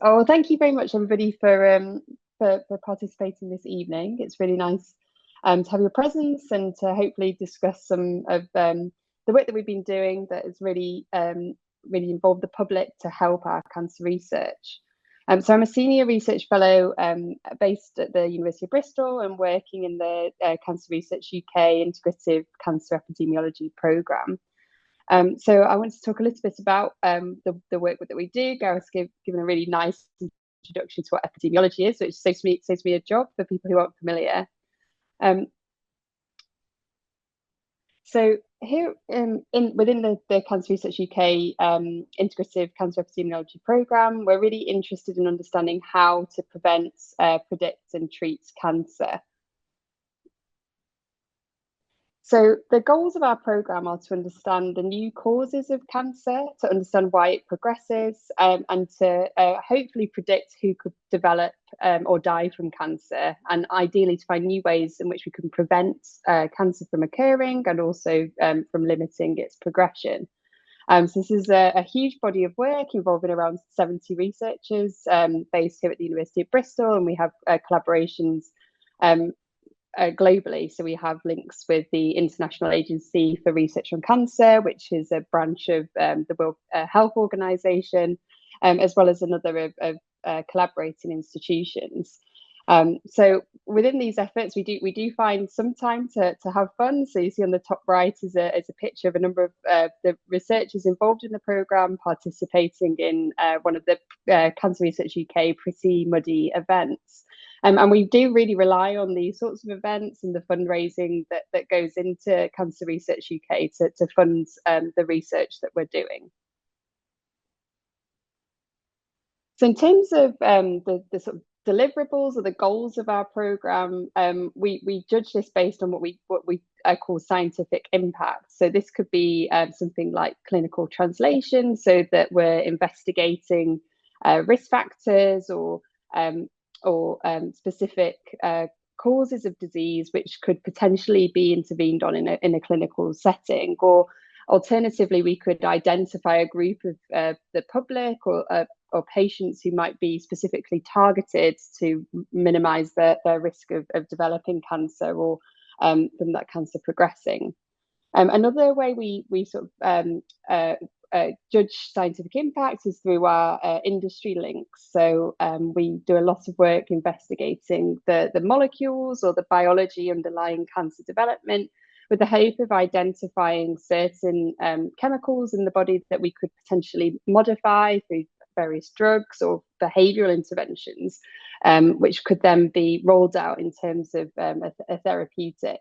Oh, well, thank you very much, everybody, for participating this evening. It's really nice to have your presence and to hopefully discuss some of the work that we've been doing that has really involved the public to help our cancer research. So I'm a senior research fellow based at the University of Bristol and working in the Cancer Research UK Integrative Cancer Epidemiology programme. So I want to talk a little bit about the work that we do. Gareth's given a really nice introduction to what epidemiology is, which saves me a job for people who aren't familiar. So here within the Cancer Research UK Integrative Cancer Epidemiology programme, we're really interested in understanding how to prevent, predict and treat cancer. So the goals of our programme are to understand the new causes of cancer, to understand why it progresses, and to hopefully predict who could develop or die from cancer, and ideally to find new ways in which we can prevent cancer from occurring and also from limiting its progression. So this is a huge body of work involving around 70 researchers based here at the University of Bristol, and we have collaborations globally. So we have links with the International Agency for Research on Cancer, which is a branch of the World Health Organization, as well as another of collaborating institutions. So within these efforts, we do find some time to have fun. So you see on the top right is a picture of a number of the researchers involved in the programme participating in one of the Cancer Research UK Pretty Muddy events. And we do really rely on these sorts of events and the fundraising that goes into Cancer Research UK to fund the research that we're doing. So in terms of the sort of deliverables or the goals of our programme, we judge this based on what we call scientific impact. So this could be something like clinical translation, so that we're investigating risk factors or specific causes of disease which could potentially be intervened on in a clinical setting, or alternatively we could identify a group of the public or patients who might be specifically targeted to minimize their risk of developing cancer or from that cancer progressing. Another way we sort of judge scientific impact is through our industry links. So we do a lot of work investigating the molecules or the biology underlying cancer development, with the hope of identifying certain chemicals in the body that we could potentially modify through various drugs or behavioural interventions, which could then be rolled out in terms of a therapeutic.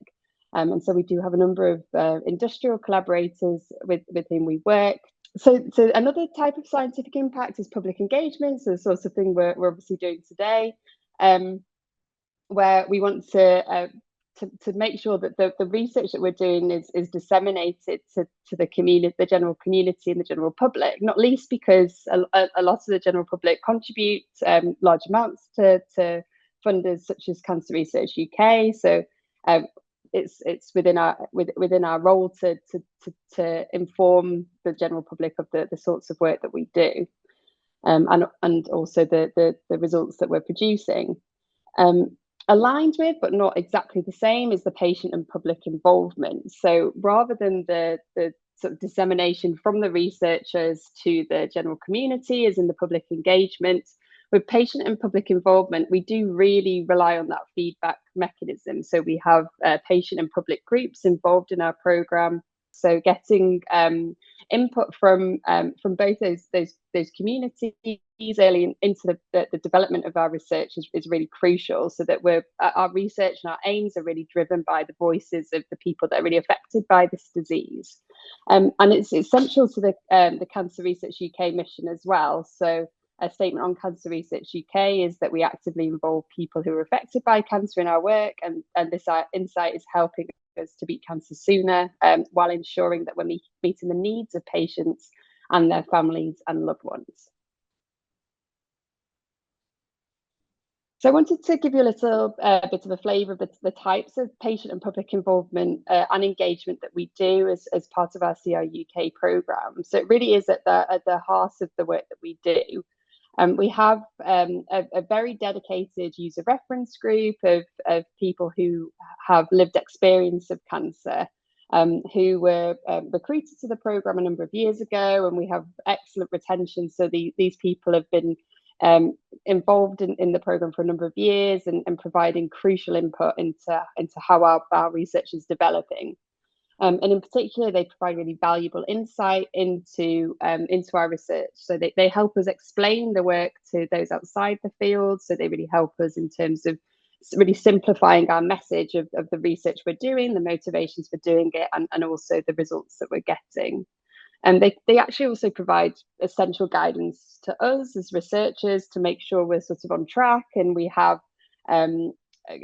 And so we do have a number of industrial collaborators with whom we work. So another type of scientific impact is public engagement. So the sort of thing we're obviously doing today, where we want to make sure that the research that we're doing is disseminated to the community, the general community and the general public, not least because a lot of the general public contribute large amounts to funders such as Cancer Research UK. So it's within our role to inform the general public of the sorts of work that we do, and also the results that we're producing. Aligned with, but not exactly the same, is the patient and public involvement. So rather than the sort of dissemination from the researchers to the general community, as in the public engagement, with patient and public involvement, we do really rely on that feedback mechanism. So we have patient and public groups involved in our programme. So getting input from both those communities early into the development of our research is really crucial, so that our research and our aims are really driven by the voices of the people that are really affected by this disease. And it's essential to the Cancer Research UK mission as well. So a statement on Cancer Research UK is that we actively involve people who are affected by cancer in our work, and this insight is helping us to beat cancer sooner, while ensuring that we're meeting the needs of patients and their families and loved ones. So I wanted to give you a little bit of a flavour of the types of patient and public involvement and engagement that we do as part of our CR UK programme. So it really is at the heart of the work that we do. We have a very dedicated user reference group of people who have lived experience of cancer, who were recruited to the program a number of years ago, and we have excellent retention. So these people have been involved in the program for a number of years and providing crucial input into how our research is developing. And in particular, they provide really valuable insight into our research. So they help us explain the work to those outside the field. So they really help us in terms of really simplifying our message of the research we're doing, the motivations for doing it, and also the results that we're getting. And they actually also provide essential guidance to us as researchers to make sure we're sort of on track and we have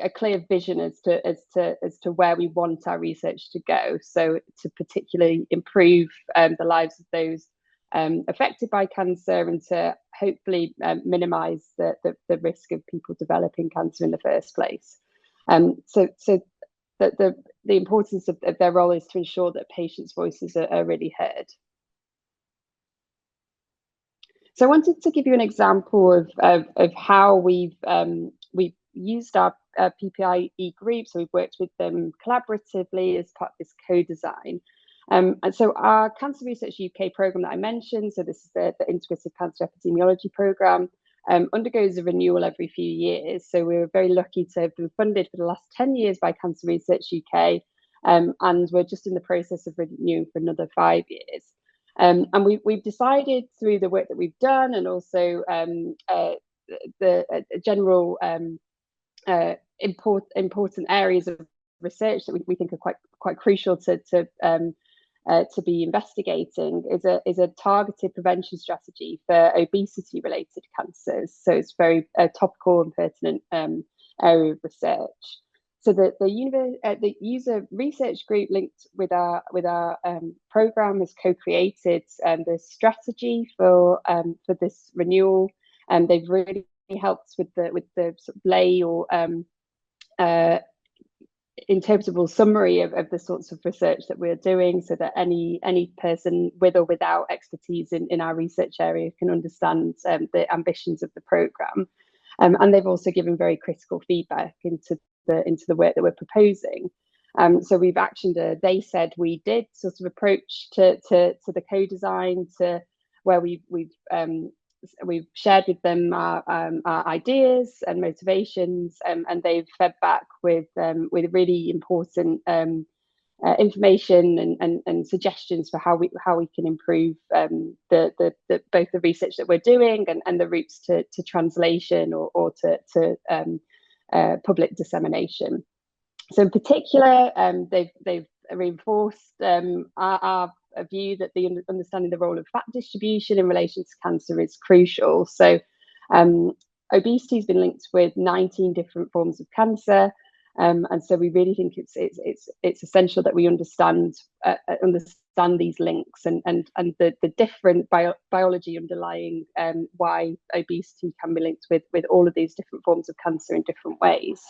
a clear vision as to where we want our research to go. So to particularly improve the lives of those affected by cancer and to hopefully minimize the risk of people developing cancer in the first place. So the importance of their role is to ensure that patients' voices are really heard. So I wanted to give you an example of how we've used our PPIE group. So we've worked with them collaboratively as part of this co-design. And so our Cancer Research UK programme that I mentioned, so this is the Integrative Cancer Epidemiology programme, undergoes a renewal every few years. So we were very lucky to have been funded for the last 10 years by Cancer Research UK, and we're just in the process of renewing for another 5 years. And we've decided through the work that we've done and also the general important areas of research that we think are quite crucial to be investigating is a targeted prevention strategy for obesity related cancers. So it's very topical and pertinent area of research. So the user research group linked with our program has co-created the strategy for this renewal, and they've really helped with the sort of lay or interpretable summary of the sorts of research that we're doing, so that any person with or without expertise in our research area can understand the ambitions of the program. And they've also given very critical feedback into the work that we're proposing. So we've actioned a they said we did sort of approach to the co-design, to where we've shared with them our ideas and motivations, and they've fed back with really important information and suggestions for how we can improve both the research that we're doing and the routes to translation or to public dissemination. So in particular, they've reinforced our view that the understanding the role of fat distribution in relation to cancer is crucial. So obesity has been linked with 19 different forms of cancer, and so we really think it's essential that we understand these links and the different biology underlying why obesity can be linked with all of these different forms of cancer in different ways.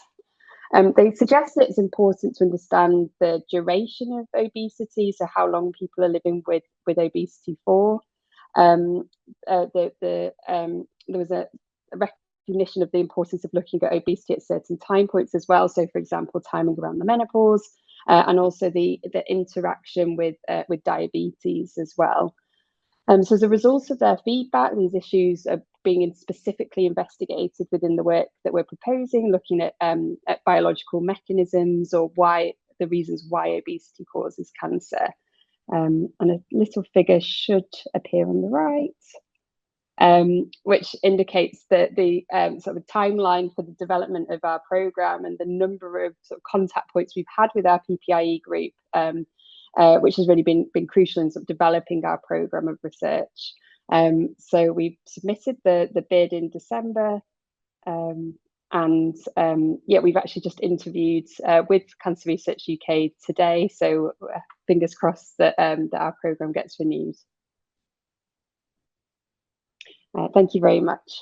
They suggest that it's important to understand the duration of obesity, so how long people are living with obesity for. There was a recognition of the importance of looking at obesity at certain time points as well. So, for example, timing around the menopause, and also the interaction with diabetes as well. So as a result of their feedback, these issues are being specifically investigated within the work that we're proposing, looking at biological mechanisms or the reasons why obesity causes cancer. And a little figure should appear on the right, which indicates the sort of timeline for the development of our program and the number of sort of contact points we've had with our PPIE group, which has really been crucial in sort of developing our program of research. So we submitted the bid in December, and we've actually just interviewed with Cancer Research UK today. So fingers crossed that our program gets renewed. Thank you very much.